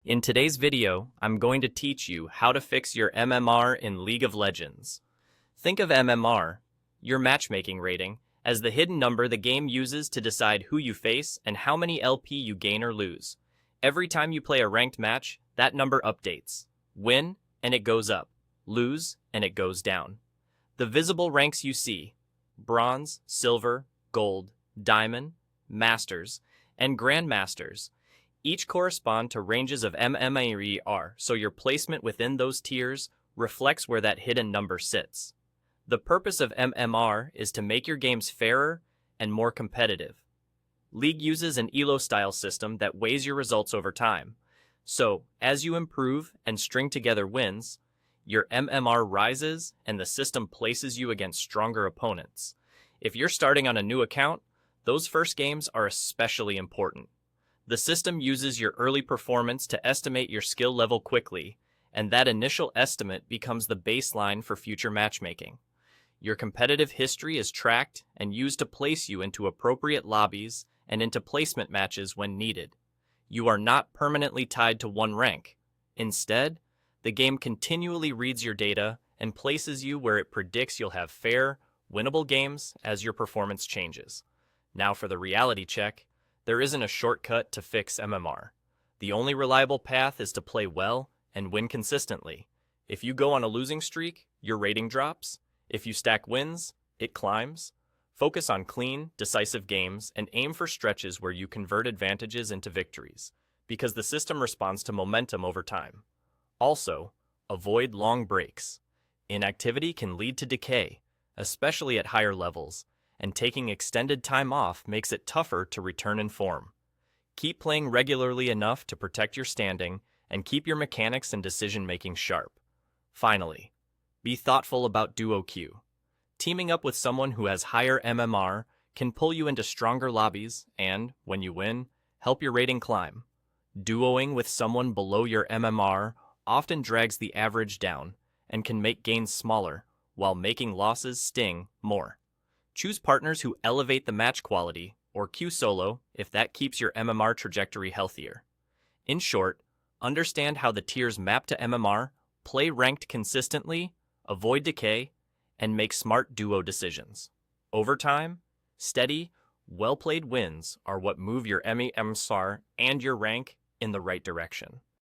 In today's video, I'm going to teach you how to fix your MMR in League of Legends. Think of MMR, your matchmaking rating, as the hidden number the game uses to decide who you face and how many LP you gain or lose. Every time you play a ranked match, that number updates. Win, and it goes up. Lose, and it goes down. The visible ranks you see: Bronze, Silver, Gold, Diamond, Masters, and Grandmasters. Each correspond to ranges of MMR, so your placement within those tiers reflects where that hidden number sits. The purpose of MMR is to make your games fairer and more competitive. League uses an ELO-style system that weighs your results over time. So, as you improve and string together wins, your MMR rises and the system places you against stronger opponents. If you're starting on a new account, those first games are especially important. The system uses your early performance to estimate your skill level quickly, and that initial estimate becomes the baseline for future matchmaking. Your competitive history is tracked and used to place you into appropriate lobbies and into placement matches when needed. You are not permanently tied to one rank. Instead, the game continually reads your data and places you where it predicts you'll have fair, winnable games as your performance changes. Now for the reality check. There isn't a shortcut to fix MMR. The only reliable path is to play well and win consistently. If you go on a losing streak, your rating drops. If you stack wins, it climbs. Focus on clean, decisive games and aim for stretches where you convert advantages into victories, because the system responds to momentum over time. Also, avoid long breaks. Inactivity can lead to decay, especially at higher levels, and taking extended time off makes it tougher to return in form. Keep playing regularly enough to protect your standing and keep your mechanics and decision-making sharp. Finally, be thoughtful about duo queue. Teaming up with someone who has higher MMR can pull you into stronger lobbies and, when you win, help your rating climb. Duoing with someone below your MMR often drags the average down and can make gains smaller, while making losses sting more. Choose partners who elevate the match quality, or queue solo if that keeps your MMR trajectory healthier. In short, understand how the tiers map to MMR, play ranked consistently, avoid decay, and make smart duo decisions. Over time, steady, well-played wins are what move your MMR and your rank in the right direction.